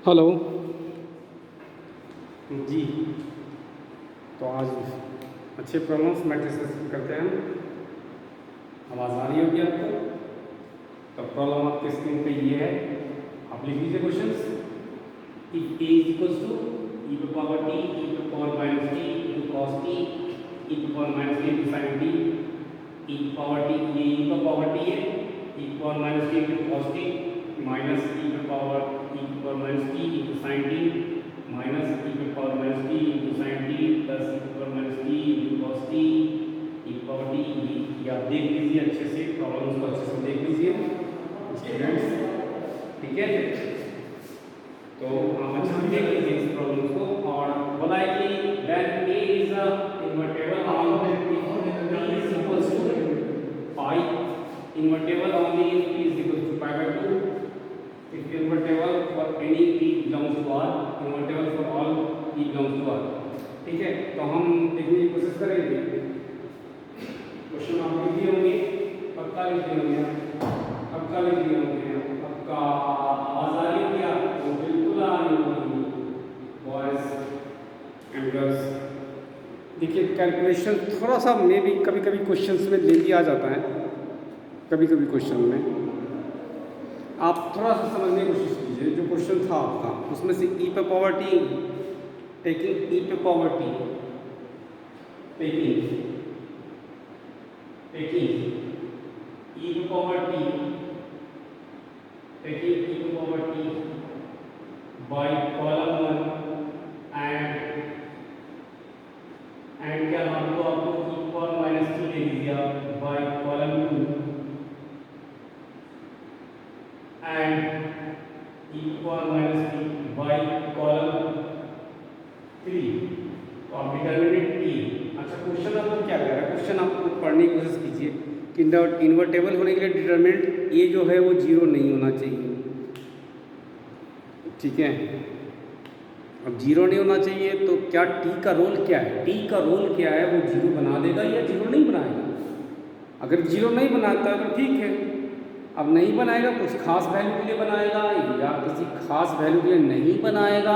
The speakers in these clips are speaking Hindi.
हेलो जी। तो आज अच्छे प्रॉब्लम्स मैट्रिसेस करते हैं हम। आवाज़ आ रही होगी आपको। तो प्रॉब्लम आपके स्क्रीन पे ये है, आप लिख लीजिए questions. If a is equals to e to power t, e to power minus t, e to cos t, e to power minus t into sin t, e to power t, ये e टू पावर t है, e to power minus t into cos t minus e to power minus t into sin t minus e to power minus t into sin t plus e to power minus t into cos t e to power t। ये आप देख लीजिए अच्छे से, प्रॉब्लम्स को अच्छे से देख लीजिए स्टूडेंट्स, ठीक है। तो हम अच्छे से देख लीजिए इस प्रॉब्लम्स को। और बोला है कि then a is a invertible on p is equals to pi, invertible only if p is equals to pi by 2, if invertible for any p belongs to R, invertible for all p belongs to R, ठीक है। तो हम देखने की कोशिश करेंगे। क्वेश्चन आप लिख दिए होंगे, पक्का लिख दिए होंगे, पक्का लिख दिए होंगे, पक्का। आवाज आ रही होगी आपको, बिल्कुल आ रही होगी बॉयज एंड गर्ल्स। देखिए कैलकुलेशन थोड़ा सा मे भी कभी कभी क्वेश्चंस में लेंदी आ जाता है, कभी कभी क्वेश्चन में आप थोड़ा सा समझने की कोशिश कीजिए। जो क्वेश्चन था आपका उसमें से e पे पावर t टेकिंग e पे पावर t टेकिंग e पे पावर t टेकिंग e पे power t by column 1 and क्या नाम तो आपको e पावर माइनस t ले लीजिए by column 2 and e power minus t by column 3। तो आप डिटरमिनेंट t। अच्छा क्वेश्चन आपको क्या कह रहा है, क्वेश्चन आपको पढ़ने की कोशिश कीजिए कि इन्वर्टेबल होने के लिए डिटरमिनेंट a जो है वो 0 नहीं होना चाहिए, ठीक है। अब 0 नहीं होना चाहिए तो क्या t का रोल क्या है, t का रोल क्या है, वो 0 बना देगा या 0 नहीं बनाएगा। अगर 0 नहीं बनाता है तो ठीक है, अब नहीं बनाएगा, कुछ खास वैल्यू के लिए बनाएगा या किसी खास वैल्यू के लिए नहीं बनाएगा,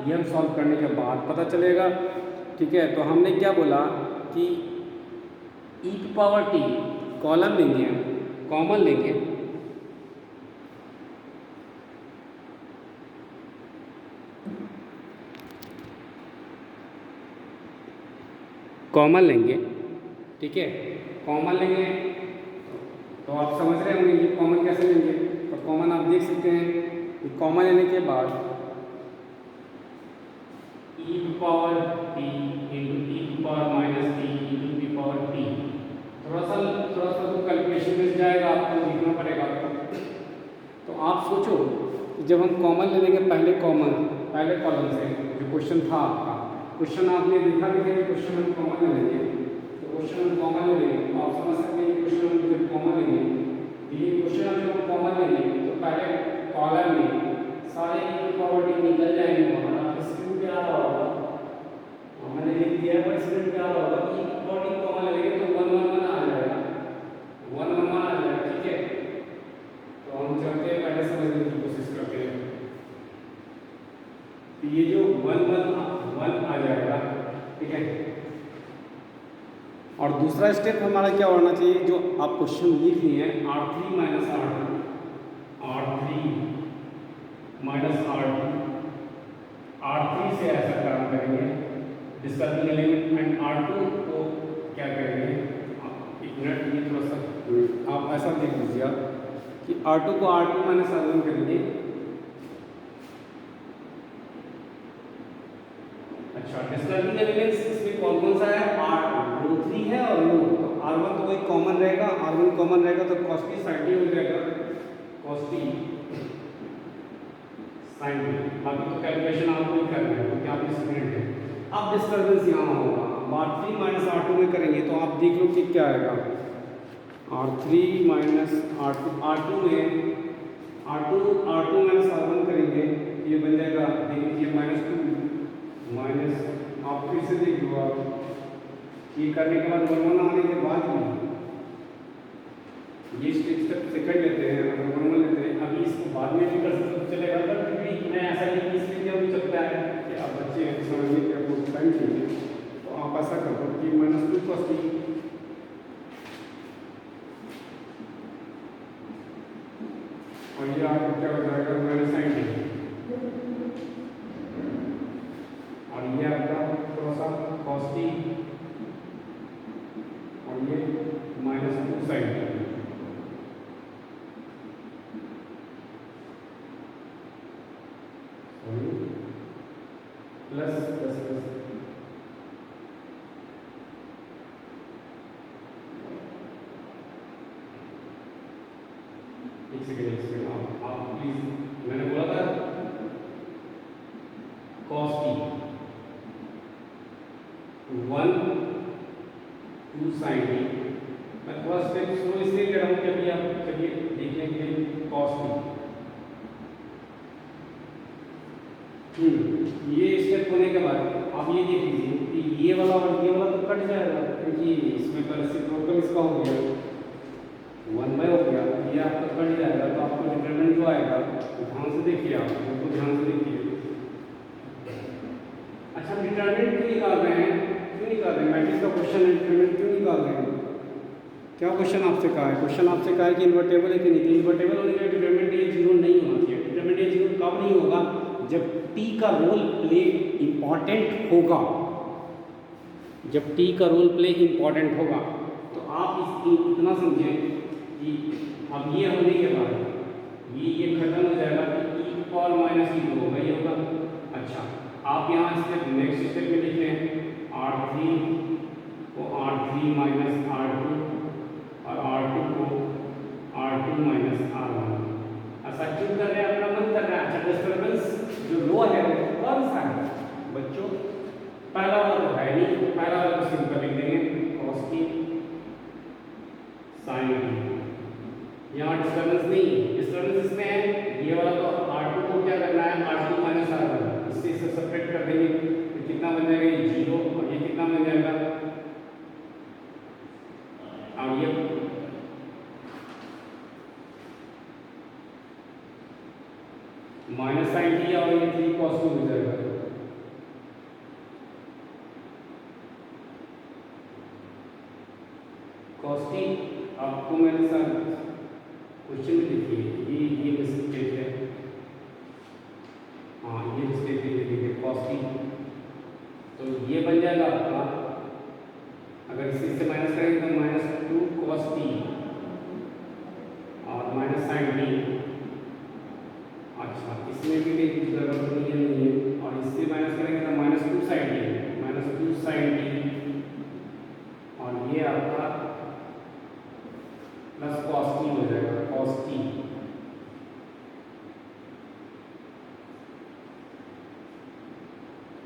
ये हम सॉल्व करने के बाद पता चलेगा, ठीक है। तो हमने क्या बोला कि e की पावर t कॉलम लेंगे, कॉमन लेंगे, कॉमन लेंगे, ठीक है। कॉमन लेंगे तो आप समझ रहे होंगे कि कॉमन कैसे लेंगे। तो कॉमन आप देख सकते हैं कि कॉमन लेने के बाद e to power t into e to power minus t into e power t। थोड़ा सा तो कैलकुलेशन मिल जाएगा, आपको लिखना पड़ेगा आपको। तो आप सोचो कि जब हम कॉमन ले लेंगे पहले कॉलम से, जो क्वेश्चन था आपका, क्वेश्चन आपने देखा भी है, क्वेश्चन हम कॉमन ले लेंगे, तो क्वेश्चन हम कॉमन ले लेंगे तो आप समझ सकते हैं कि क्वेश्चन हम जब कॉमन लेंगे, ये क्वेश्चन हम जब कॉमन लेंगे तो पहले कॉलम में सारे e पावर t निकल जाएंगे। हमारा स्क्रीन पे आ रहा होगा, मैंने लिख दिया पर स्क्रीन पे आ रहा होगा कि e पावर t कॉमन लेंगे तो 1 1 1 आ जाएगा, 1 1 1 आ जाएगा, ठीक है। तो हम चलते हैं, पहले समझने की कोशिश करते हैं। तो ये जो 1 1 1 आ जाएगा, ठीक है। और दूसरा स्टेप हमारा क्या होना चाहिए, जो आप क्वेश्चन लिख लिए हैं R3 minus R2, R3 minus R2, R3 से ऐसा काम करेंगे डिस्कसिंग एलिमेंट एंड R2 को क्या करेंगे, एक मिनट, ये थोड़ा सा आप ऐसा देख लीजिए कि R2 को R2 माइनस R1 करेंगे। अच्छा, डिस्कसिंग एलिमेंट्स इसमें कौन कौन सा है, R3 है और रो। तो R1 तो कोई कॉमन रहेगा, R1 कॉमन रहेगा तो cos t sin t हो जाएगा, cos t sin t। बाकी तो कैलकुलेशन आपको ही करना है क्योंकि आप स्टूडेंट हैं। अब डिस्टर्बेंस यहाँ होगा, R3 माइनस R2 में करेंगे तो आप देख लो कि क्या आएगा, R3 माइनस R2 में R2 माइनस R1 करेंगे, ये बन जाएगा, देख लीजिए -2 माइनस, आप फिर से देख लो, आप ये करने के बाद 1 1 आने के बाद ये स्टेप से कर लेते हैं, अगर 1 1 लेते हैं, अभी इसको बाद में भी कर सकते चलेगा, पर फिर भी मैं ऐसा नहीं आप ऐसा कर दो कि -2 cos t, और ये आपका क्या हो जाएगा -sin t, और ये आपका थोड़ा सा cos t, और ये -2 sin t, plus plus plus एक सेकेंड आप प्लीज, मैंने बोला था cos t 1 2 sin t, मैं थोड़ा स्टेप स्लो इसलिए कर रहा हूँ कि अभी आप चलिए देख लेंगे cos t। ये स्टेप होने के बाद आप ये देख लीजिए कि ये वाला और ये वाला तो कट जाएगा, क्योंकि इसमें तो रेसिप्रोकल इसका हो गया 1/, हो गया, ये आपका कट जाएगा। तो आपको डिटरमिनेंट जो आएगा तो ध्यान से देखिए, आप बिल्कुल ध्यान से देखिए। अच्छा, डिटरमिनेंट क्यों निकाल रहे हैं, क्यों निकाल रहे हैं, मैट्रिक्स का क्वेश्चन है, डिटरमिनेंट क्यों निकाल रहे हैं? क्या क्वेश्चन आपसे कहा है? क्वेश्चन आपसे कहा है कि इन्वर्टेबल है कि नहीं, तो इन्वर्टेबल होने के डिटरमिनेंट ये 0 नहीं होना चाहिए। डिटरमिनेंट ये 0 कब नहीं होगा? जब t का रोल प्ले इंपॉर्टेंट होगा, जब t का रोल प्ले इंपॉर्टेंट होगा। तो आप इतना समझें कि अब ये होने के बाद ये खत्म हो जाएगा कि e पावर -e होगा, ये होगा। अच्छा, आप यहाँ स्टेप नेक्स्ट स्टेप में लिख लें R3 को R3 - R2 और R2 को R2 - R1। ऐसा क्यों कर रहे हैं? अपना मन कर रहा है। अच्छा, डिस्टर्बेंस जो लो है वो कौन सा है बच्चों? पहला वाला तो है नहीं, पहला वाला तो सिंपल लिख देंगे cos t sin t। यहाँ डिस्टर्बेंस नहीं, डिस्टर्बेंस इसमें है, ये वाला तो R2 को क्या करना है, R2 - R1, इससे इसे सेपरेट कर देंगे तो कितना बन जाएगा, ये 0, और ये कितना बन जाएगा, और ये -sin t, और ये 3 cos 2 हो जाएगा। cos t आपको मेरे साथ क्वेश्चन में देखिए, ये मिस्टेक है, हाँ ये मिस्टेक देखिए cos t, तो ये बन जाएगा आपका, अगर इससे माइनस करेंगे तो -2 cos t और -sin t। अच्छा, इसमें भी देखिए जरूरत नहीं है, और इससे माइनस करेंगे तो -2 sin t, -2 sin t, और ये आपका प्लस cos t हो जाएगा, cos t।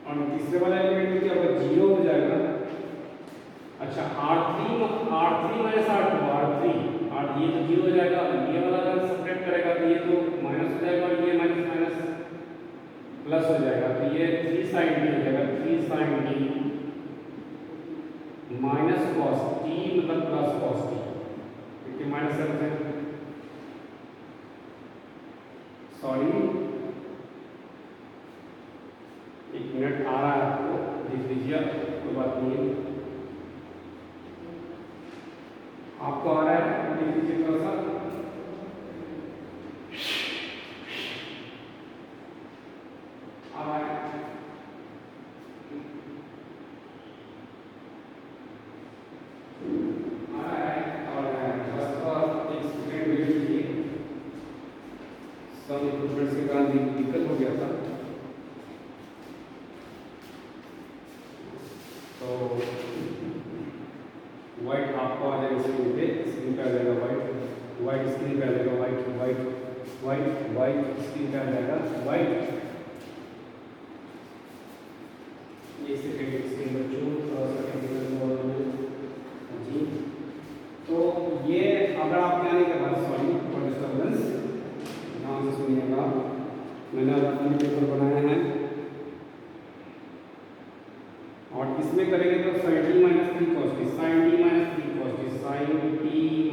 और तीसरे वाला एलिमेंट में क्या होगा, 0 हो जाएगा। अच्छा, R3 - R2 और ये तो 0 हो जाएगा, ये वाला अगर सेपरेट करेगा तो ये तो माइनस हो जाएगा, और ये माइनस माइनस प्लस हो जाएगा, तो ये 3 sin t हो जाएगा, 3 sin t minus cos t मतलब प्लस cos t, क्योंकि माइनस है, सॉरी एक मिनट आ रहा है, आपको देख लीजिए, कोई बात नहीं है, आपको आ रहा है, देख लीजिए थोड़ा सा। आ रहा है, के कारण दिक्कत हो गया था, तो वाइट आपको आ जाएगा स्क्रीन पे, स्क्रीन पे आ जाएगा वाइट, वाइट स्क्रीन पे आ जाएगा white, white white white screen पे आ जाएगा वाइट। ये सेकंड स्क्रीन बच्चों थोड़ा सा जी, तो ये अगर आपके आने के बाद, सॉरी फॉर डिस्टर्बेंस, ध्यान से सुनिएगा, मैंने अपने पेपर बनाए हैं, और इसमें करेंगे तो sin t - 3 cos t, sin t - 3 cos t, sin t -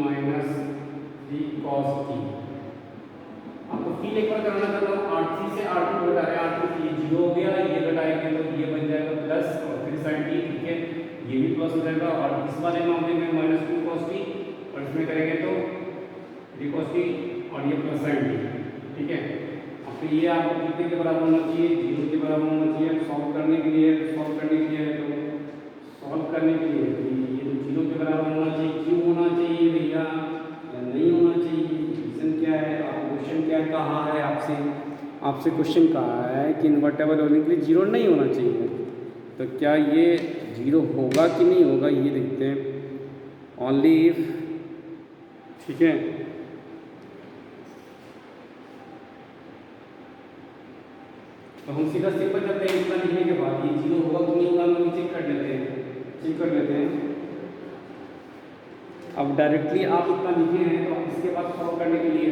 3 cos t। आपको फिर एक बार कराना चाहता हूँ, R3 से R2 घटा रहे हैं, R2 से ये 0 हो गया, ये घटाएंगे तो ये बन जाएगा प्लस, और फिर sin t, ठीक है, प्लस हो जाएगा, और इस वाले मामले में माइनस 2 cos t, और इसमें करेंगे तो 3 cos t और ये प्लस sin t। ठीक है, अब तो ये आपको कितने के बराबर होना चाहिए, 0 के बराबर होना चाहिए। सॉल्व करने के लिए तो सॉल्व करने के लिए ये तो 0 के बराबर होना चाहिए। क्यों होना चाहिए भैया, या नहीं होना चाहिए, रीजन क्या है, आपको क्वेश्चन क्या कहा है, आपसे क्वेश्चन कहा है कि इन्वर्टेबल होने के लिए 0 नहीं होना चाहिए। तो क्या ये 0 होगा कि नहीं होगा, ये देखते हैं। ओनली इफ, ठीक है, तो हम सीधा सिंपल करते हैं। इतना लिखने के बाद ये 0 होगा कि नहीं होगा हम चेक कर लेते हैं। अब डायरेक्टली आप इतना लिखे हैं, तो इसके बाद सॉल्व करने के लिए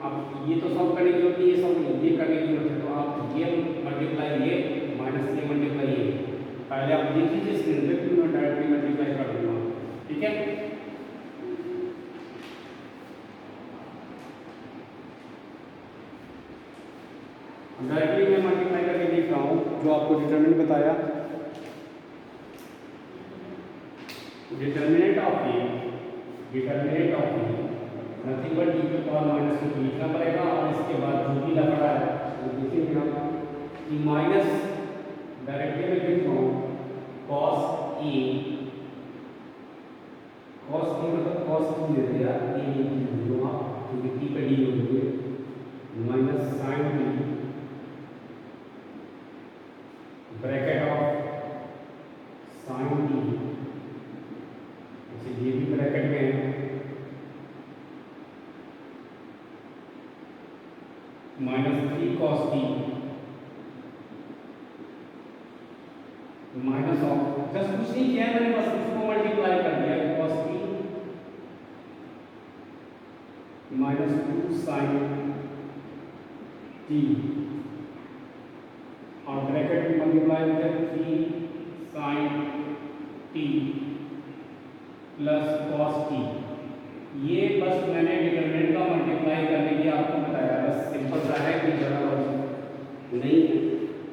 आप ये तो सॉल्व करने की जरूरत नहीं है, ये करने की जरूरत है। तो आप ये मल्टीप्लाई ये माइनस ये मल्टीप्लाई ये, पहले आप देख लीजिए स्क्रीन पे, फिर मैं डायरेक्टली मल्टीप्लाई कर दूंगा। ठीक है, डायरेक्टली मैं मल्टीप्लाई करके देख रहा हूँ जो आपको डिटरमिनेंट बताया। Determinant of A nothing but e to power minus 2 लिखना पड़ेगा, और इसके बाद जो भी लग रहा है वो देखेंगे हम कि माइनस, डायरेक्टली में लिख रहा हूँ cos e मतलब cos की दे दिया e जो आप क्योंकि t पे d होगी, minus sin t bracket of sin t, ये भी ब्रैकेट में है, minus 3 cos t minus of, just कुछ नहीं किया है मैंने, बस इसको मल्टीप्लाई कर दिया, cos t minus 2 sin t, और ब्रैकेट में मल्टीप्लाई हो जाए 3 sin t plus cos t। ये बस मैंने डिटरमिनेंट का मल्टीप्लाई करने के लिए आपको बताया, बस सिंपल सा है कि ज़्यादा नहीं है।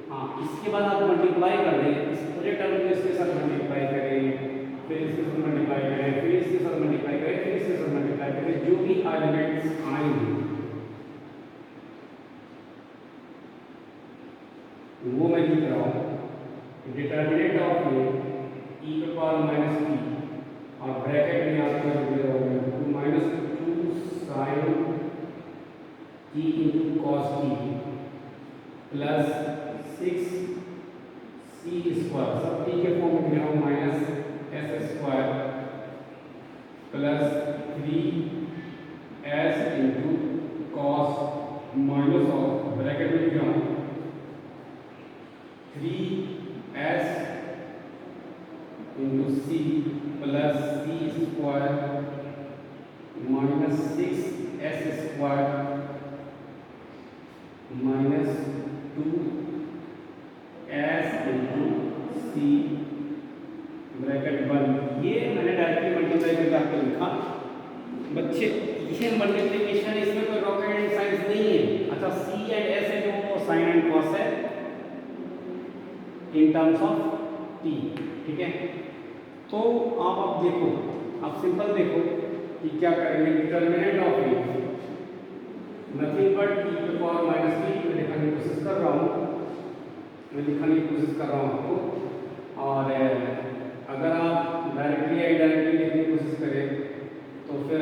हाँ, इसके बाद आप मल्टीप्लाई कर दें, इस पूरे टर्म को इसके साथ मल्टीप्लाई करें, फिर इसके साथ मल्टीप्लाई करें, फिर इसके साथ मल्टीप्लाई करें, फिर इसके साथ मल्टीप्लाई करें, जो भी एलिमेंट्स आएंगे वो मैं लिख रहा हूँ। Determinant of e to power minus t, और ब्रैकेट में आपको minus 2 sin t into cos t plus 6 c square, सब t के फॉर्म में लिख रहा हूँ, minus s square plus 3s into cos minus of, bracket में लिख रहा हूँ 3s into c plus c square minus 6s square minus 2s into c bracket 1। ये मैंने डायरेक्टली मल्टीप्लाई करके आपको लिखा। बच्चे ये मल्टीप्लिकेशन, इसमें कोई रॉकेट साइंस नहीं है। अच्छा, c एंड s है जो साइन एंड कॉस है इन टर्म्स ऑफ t। ठीक है, तो आप अब देखो, आप सिंपल देखो कि क्या करेंगे। Determinant of A nothing but e to power minus 3, मैं लिखने की कोशिश कर रहा हूँ, आपको। और अगर आप डायरेक्टली या इनडायरेक्टली लिखने की कोशिश करें तो फिर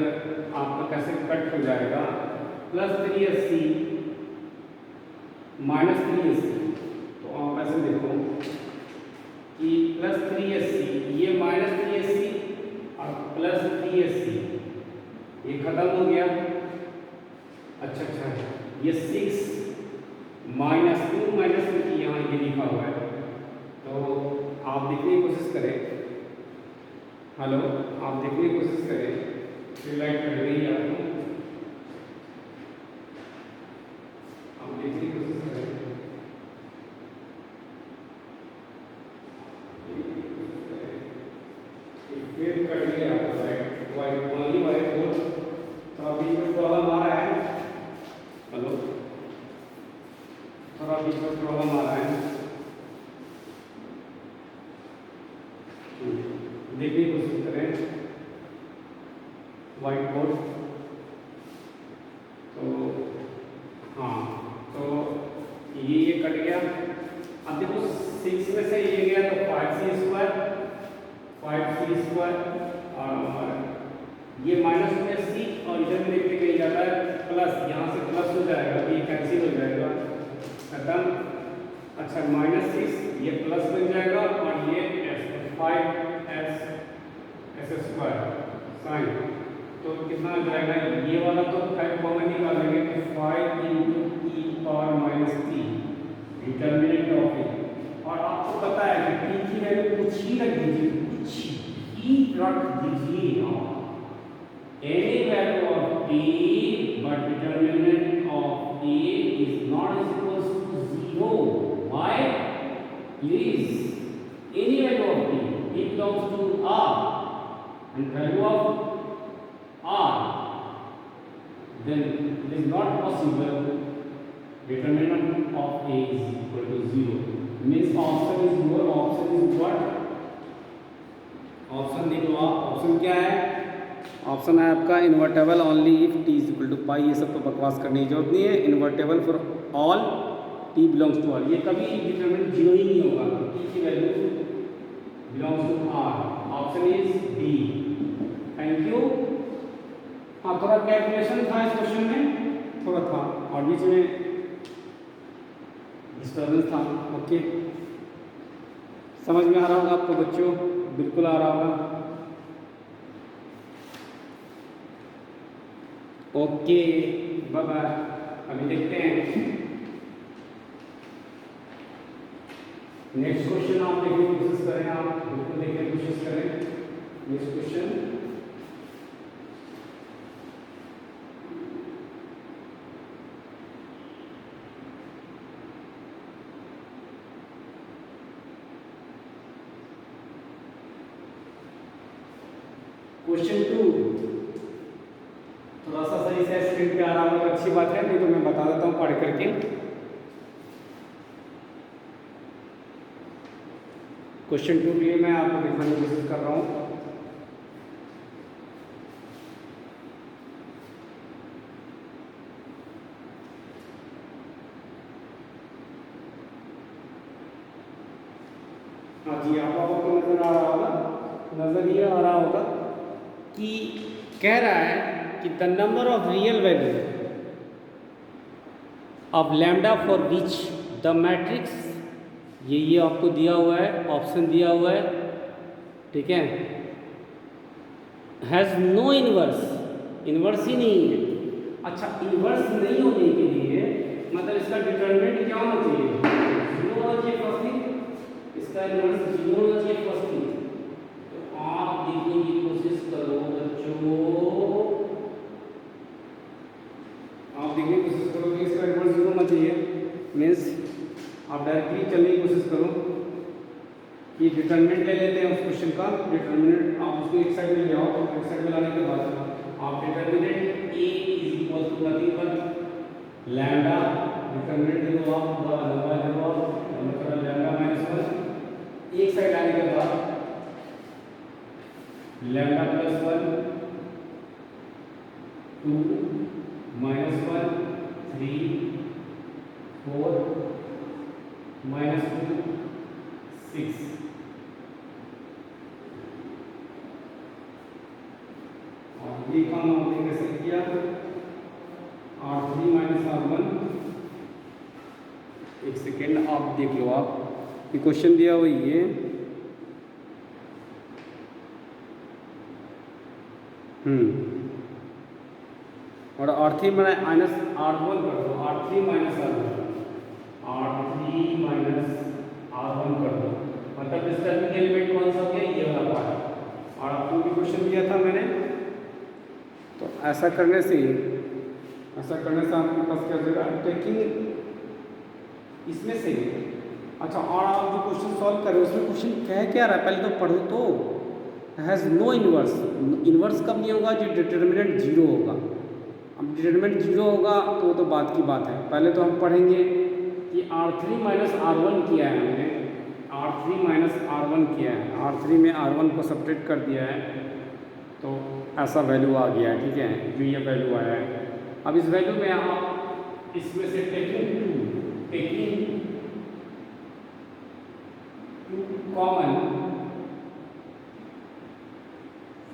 आपका कैसे कट हो जाएगा, प्लस 3sc माइनस 3sc। तो आप ऐसे देखो कि प्लस 3sc, ये माइनस 3sc और प्लस 3sc, ये खत्म हो गया। अच्छा, ये 6 माइनस 2 माइनस, क्योंकि यहाँ ये लिखा हुआ है, तो आप देखने की कोशिश करें। हेलो, आप देखने की कोशिश करें, फिर लाइट कर रही है आपको, आप देखने की कोशिश करें। फिर कर लिया आपको light, white only white board. तो अभी कोई प्रॉब्लम आ रहा है? हेलो, थोड़ा बीच में प्रॉब्लम आ रहा है। देखने की कोशिश करें व्हाइट बोर्ड। तो हाँ, तो ये कट गया। अब देखो 6 में से ये गया तो 5c² और ये माइनस में c और इधर में देखते कहीं जाता है प्लस, यहाँ से प्लस हो जाएगा, ये कैंसिल हो जाएगा, खत्म। अच्छा -6 ये प्लस बन जाएगा और ये 5s² साइन, तो कितना आ जाएगा, ये वाला तो 5 कॉमन निकालेंगे तो 5 × e⁻t डिटर्मिनेंट ऑफ ए। और आपको पता है कि t की वैल्यू कुछ ही रख दीजिए, कुछ ही रख दीजिए, any value of t but determinant of a is not equals to 0. Why? Please, any value of t belongs to r and value of r, then it is not possible determinant of a is equal to 0. Means option is your option is what? Option देख लो आप, ऑप्शन क्या है? ऑप्शन है आपका invertible only if t is equal to pi. ये सब तो बकवास करने की जरूरत नहीं है। Invertible for all t belongs to r, ये कभी डिटरमिनेंट 0 ही नहीं होगा, t की value belongs to r। Option is D. Thank you. हाँ, थोड़ा कैलकुलेशन था इस क्वेश्चन में, थोड़ा था और बीच में डिस्टर्बेंस था। ओके, समझ में आ रहा होगा आपको बच्चों? बिल्कुल आ रहा होगा। Okay, bye bye. अभी देखते हैं नेक्स्ट क्वेश्चन। आप देखने की कोशिश करें, आप बिल्कुल देखने की कोशिश करें। नेक्स्ट क्वेश्चन क्वेश्चन 2 थोड़ा सा सही से स्क्रीन पे आ रहा होगा, अच्छी बात है, नहीं तो मैं बता देता हूँ पढ़ करके। क्वेश्चन 2 के लिए मैं आपको दिखाने की कोशिश कर रहा हूँ। हाँ जी, आप लोगों को नजर आ रहा होगा, नजर ये आ रहा होगा कि कह रहा है कि the number of real value of lambda for which the matrix, ये आपको दिया हुआ है, ऑप्शन दिया हुआ है, ठीक है, हैज़ नो इनवर्स, इनवर्स ही नहीं है। अच्छा, इनवर्स नहीं होने के लिए मतलब इसका डिटरमिनेंट क्या होना चाहिए? 0 होना चाहिए फर्स्ट थिंग, इसका इनवर्स 0 होना चाहिए फर्स्ट थिंग। तो आप देखने की कोशिश करो बच्चों, आप देखने की कोशिश करो कि इसका इनवर्स 0 होना चाहिए। मीन्स आप डायरेक्टली चलने की कोशिश करो कि डिटरमिनेंट ले लेते हैं उस क्वेश्चन का। डिटरमिनेंट आप उसको एक साइड में ले आओ, एक साइड में लाने के बाद आप determinant a is equal to nothing but lambda, determinant दे दो आप, लंबा दे दो आप, मतलब लैम्डा -1, एक साइड लाने के बाद लैम्डा +1 2 -1 3 4 -2 6। और ये काम आपने कैसे किया? R3 - R1। एक सेकेंड आप देख लो, आप ये क्वेश्चन दिया हुआ ये और R3 - R1 कर दो, R3 - R1 कर दो, मतलब डिस्टर्बिंग एलिमेंट कौन सा हो गया? ये वाला पार्ट। और आपको भी क्वेश्चन दिया था मैंने, तो ऐसा करने से आपके पास क्या हो जाएगा? टेकिंग इसमें से, अच्छा, और आप जो क्वेश्चन सॉल्व करें उसमें क्वेश्चन कह क्या रहा है पहले तो पढ़ो तो। हैज़ नो इनवर्स, इनवर्स कब नहीं होगा? जो डिटरमिनेंट 0 होगा। अब डिटरमिनेंट 0 होगा तो वो तो बात की बात है। पहले तो हम पढ़ेंगे कि R3 - R1 किया है हमने, R3 माइनस R1 किया है, R3 में R1 को सब्ट्रैक्ट कर दिया है, तो ऐसा वैल्यू आ गया है। ठीक है, जो ये वैल्यू आया है। अब इस वैल्यू में आप इसमें से taking two common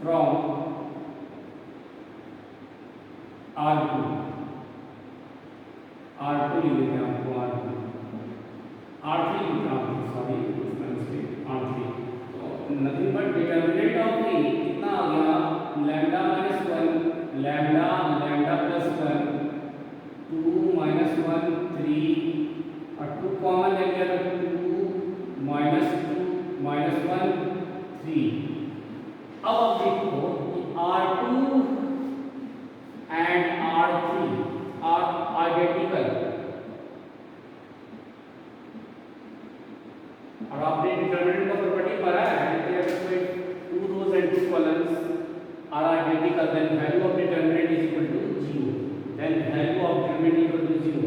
from R2 लिख देते हैं आपको, R3 लिखना आपको, सॉरी R3। तो नथिंग बट डिटर्मिनेंट ऑफ ए कितना आ गया, lambda minus 1, lambda plus 1, 2 minus 1 3, और 2 कॉमन ले लिया तो 2 माइनस 1 3। अब आप देखो कि R2 and R3 are identical, और आपने डिटरमिनेंट का प्रॉपर्टी पढ़ा है कि अगर कोई 2 rows and 2 columns are identical, then value of determinant is equal to 0, then value of determinant equal to 0।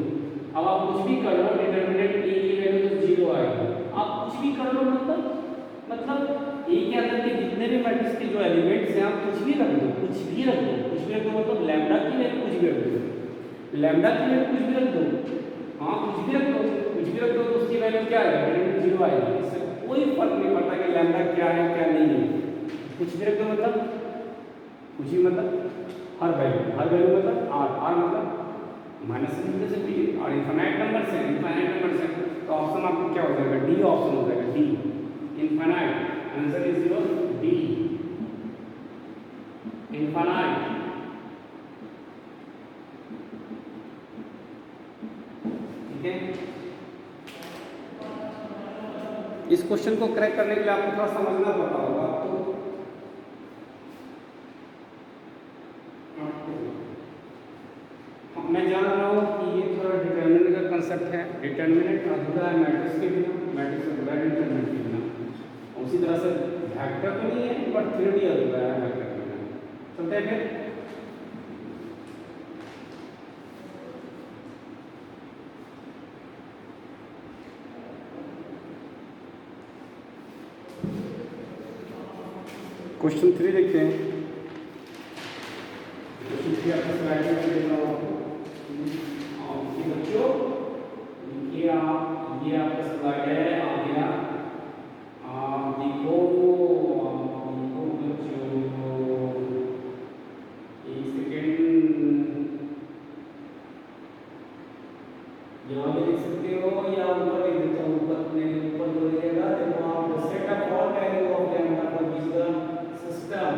अब आप कुछ भी कर लो, डिटरमिनेंट ए की वैल्यू तो 0 आएगी। आप कुछ भी कर लो, मतलब ए के अंदर के जितने भी मैट्रिक्स के जो एलिमेंट्स हैं आप कुछ भी रख दो, मतलब लैम्डा की वैल्यू कुछ भी रख दो, लैम्डा की वैल्यू कुछ भी रख दो, हाँ कुछ भी रख दो तो उसकी वैल्यू क्या आएगी, डिटरमिनेंट 0 आएगी। इससे कोई फर्क नहीं पड़ता कि लैम्डा क्या है क्या नहीं है, कुछ भी रख दो, मतलब कुछ भी, मतलब हर वैल्यू मतलब आर मतलब माइनस से भी, और इनफाइनाइट नंबर से तो ऑप्शन आपको क्या हो जाएगा, डी ऑप्शन हो जाएगा, D infinite. Answer is your D infinite. ठीक है, इस क्वेश्चन को क्रैक करने के लिए आपको थोड़ा समझना पड़ता होगा। तो मैं जान रहा हूँ कि ये थोड़ा डिटर्मिनेंट का कंसेप्ट है, डिटर्मिनेंट अधूरा है मैट्रिक्स के बिना, मैट्रिक्स अधूरा है डिटर्मिनेंट के बिना। उसी तरह से वेक्टर तो नहीं है बट फिर भी अधूरा है वेक्टर के बिना। चलते हैं फिर। क्वेश्चन 3 देखते हैं। क्वेश्चन 3 आपको स्लाइड में दे रहा हूँ बच्चों, देखिए आप, ये आपका स्लाइड है, आ गया। आप देखो बच्चों, एक सेकेंड, यहाँ भी लिख सकते हो या ऊपर लिख देता हूँ, ऊपर जो लिखेगा देखो आप, set of all value of lambda for which system,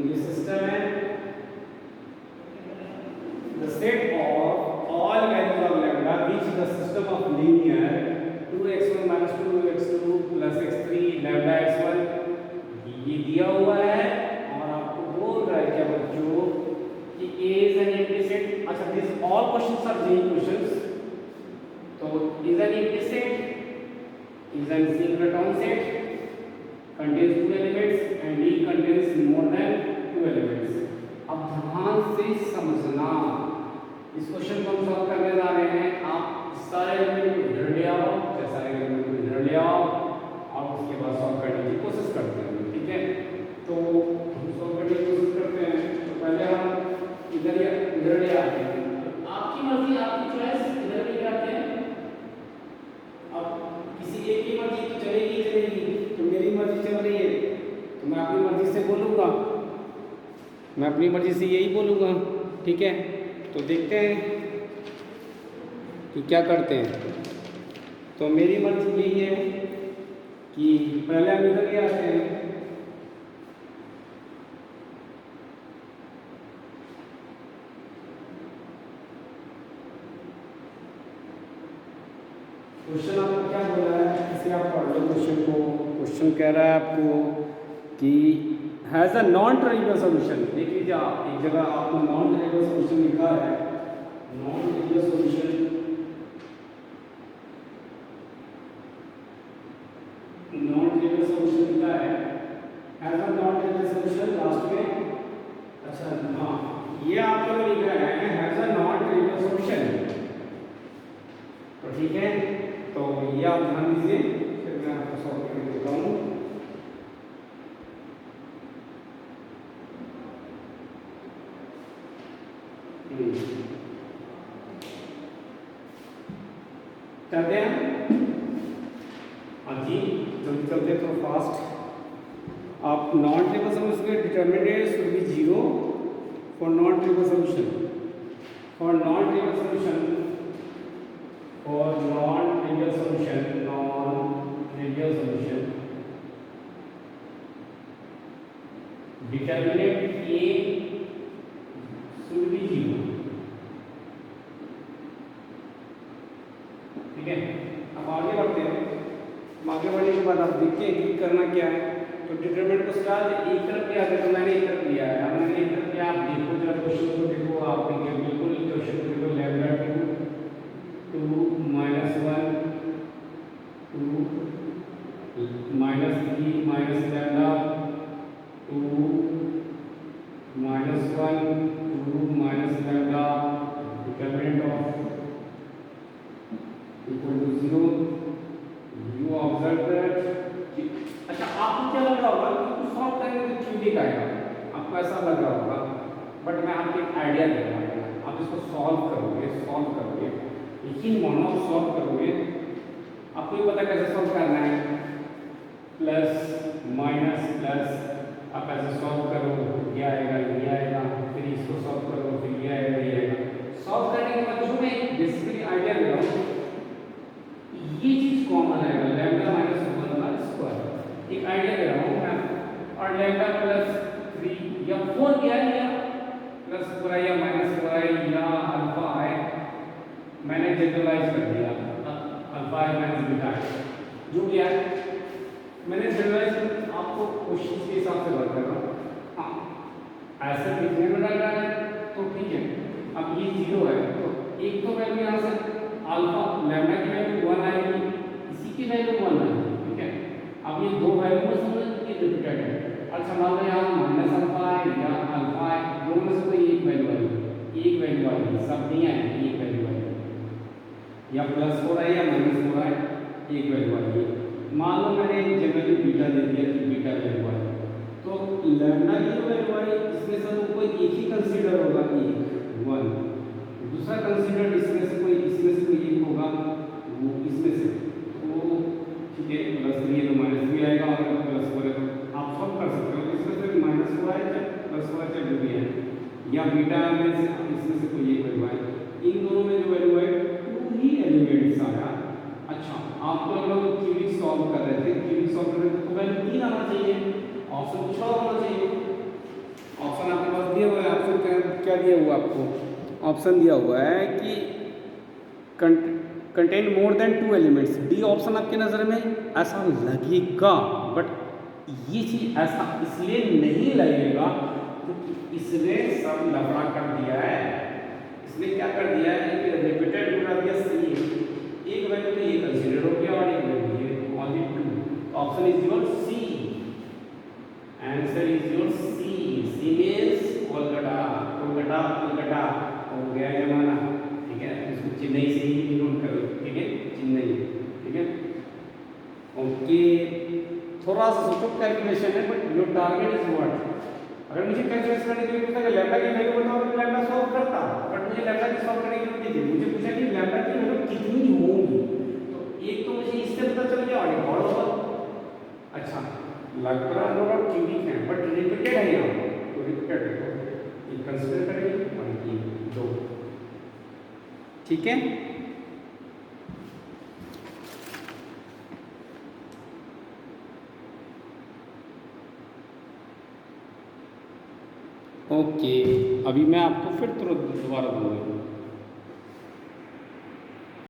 ये सिस्टम है, the set of all values of lambda which the system of linear 2x1 minus 2x2 plus x3 lambda x1 ये दिया हुआ है, और आपको बोल रहा है क्या बच्चों कि A is an empty set। अच्छा, this all questions are JEE questions, तो is an empty set is an singleton set contains 2 elements and D contains more than 2 elements। अब ध्यान से समझना, इस क्वेश्चन को हम सॉल्व करने जा रहे हैं। आप सारे एलिमेंट को इधर ले आओ, सारे एलिमेंट को इधर ले आओ, और उसके बाद सॉल्व करने की कोशिश करते हैं। ठीक है, तो हम सॉल्व करने की कोशिश करते हैं। तो पहले हम इधर ले आते हैं, आपकी मर्जी, आपकी चॉइस, इधर ले आते हैं। अब किसी एक की मर्जी तो चलेगी, तो मेरी मर्जी चल रही है, तो मैं अपनी मर्जी से बोलूँगा, मैं अपनी मर्जी से यही बोलूँगा। ठीक है, तो देखते हैं कि क्या करते हैं। तो मेरी मर्जी यही है कि पहले हम इधर ले आते हैं, क्वेश्चन आपको क्या बोला है, इसे आप पढ़ लो क्वेश्चन को। क्वेश्चन कह रहा है आपको कि has a non trivial solution. देख लीजिए आप, एक जगह आपको नॉन ट्रिवियल सॉल्यूशन लिखा है, non trivial solution, non trivial solution लिखा है, has a non trivial solution last में। अच्छा हाँ, ये आपको लिखा है has a non trivial solution, तो ठीक है। तो ये आप ध्यान दीजिए, फिर मैं आपको सॉल्व करके देता हूँ। चलते हैं, हाँ जी जल्दी चलते थोड़ा फास्ट। आप नॉन ट्रिपल सोल्यूशन के determinant should be zero for non triple solution, for non triple solution, for non trivial solution, non trivial solution determinant A should be zero. ठीक है, अब आगे बढ़ते हैं। आगे बढ़ने के बाद आप देखिए कि करना क्या है। तो डिटरमिनेंट को स्टार एक तरफ लिया है, तो मैंने एक तरफ लिया है। अब मैंने एक तरफ लिया, आप देखो जरा क्वेश्चन को देखो, आप देखिए बिल्कुल क्वेश्चन को देखो। Lambda 2 minus 1 2 minus 3 minus lambda 2 minus 1 2 minus lambda determinant of equal to 0। You observe that. अच्छा, आपको क्या लग रहा होगा कि सॉल्व करेंगे तो क्यूबिक आएगा, आपको ऐसा लग रहा होगा, बट मैं आपको एक आइडिया दे रहा हूँ। आप इसको सॉल्व करोगे, यकीन मानो सॉल्व करोगे, आपको ये पता कैसे सॉल्व करना है। प्लस माइनस प्लस, आप ऐसे सॉल्व करो, ये आएगा, फिर इसको सॉल्व करो, फिर ये आएगा। सॉल्व करने के बाद जो मैं बेसिकली आइडिया दे रहा हूँ, ये चीज कॉमन आएगा, लैम्डा माइनस 1 का स्क्वायर। एक आइडिया दे रहा हूँ मैं, और लैम्डा प्लस 3 या 4 क्या है, या प्लस 4 या माइनस 4 या अल्फा है, मैंने जनरलाइज कर दिया। अल्फा है माइनस बीटा है, जो क्या है मैंने जनरलाइज आपको क्वेश्चन के हिसाब से बात कर रहा हूँ। हाँ, ऐसे लिखने में लग रहा है तो ठीक है। अब ये 0 है, तो एक तो वैल्यू यहाँ से अल्फा लैम्डा की वैल्यू 1 आएगी, इसी की वैल्यू 1 आएगी। ठीक है, अब ये दो वैल्यू में समझ के रिपीटेड है। अच्छा, मान लो यहाँ माइनस अल्फा है या अल्फा है, दोनों में से कोई एक वैल्यू आएगी, सब नहीं आएगी, एक वैल्यू आएगी। या प्लस 4 है या माइनस 4 है, एक वैल्यू आएगी। मान लो मैंने जनरली बीटा दे दिया कि बीटा वैल्यू है, तो लैम्डा की जो वैल्यू आई इसमें से तो कोई एक ही कंसीडर होगा, 1। दूसरा कंसीडर इसमें से कोई एक होगा, वो इसमें से, तो ठीक है, प्लस 3 है तो माइनस 3 आएगा, और प्लस 4 है तो आप सॉल्व कर सकते हो। इसमें से माइनस 4 है चाहे प्लस 4 है चाहे जो भी है, या बीटा में से इसमें से कोई एक वैल्यू आए। इन दोनों में जो वैल्यू है 2 ही एलिमेंट्स आया। अच्छा, आप लोग क्यूबिक सॉल्व कर रहे थे, तो वैल्यू 3 आना चाहिए, ऑप्शन कुछ और होना चाहिए। ऑप्शन आपके पास दिया हुआ है, ऑप्शन क्या दिया हुआ आपको? ऑप्शन दिया हुआ है कि contain more than 2 elements. D option आपके नज़र में ऐसा लगेगा, बट ये चीज़ ऐसा इसलिए नहीं लगेगा क्योंकि इसने सब लफड़ा कर दिया है। इसने क्या कर दिया है कि रिपीटेड बना दिया सही है, एक वैल्यू में ये कंसीडर हो गया और एक वैल्यू ये only 2। Option is your C, answer is your C. C means Kolkata हो गया जमाना। ठीक है, इसको चेन्नई से ही नोट करो। ठीक है, चेन्नई। ठीक है, ओके, थोड़ा सा सोचो, कैलकुलेशन है, but your target is what. अगर मुझे कैलकुलेशन करने के लिए पूछा कि लैम्डा की वैल्यू बताओ तो लैम्डा सॉल्व करता, बट मुझे लैम्डा की सॉल्व करने की जरूरत नहीं थी। मुझे पूछा कि लैम्डा की वैल्यू कितनी होगी, तो एक तो मुझे इससे पता चल गया और एक और होगा। अच्छा, लग रहा है क्यूबिक है, बट रिपीटेड है यहाँ, तो रिपीटेड है तो ये कंसीडर करेंगे और ये 2। ठीक है, ओके। अभी मैं आपको फिर तुरंत दोबारा दूंगा।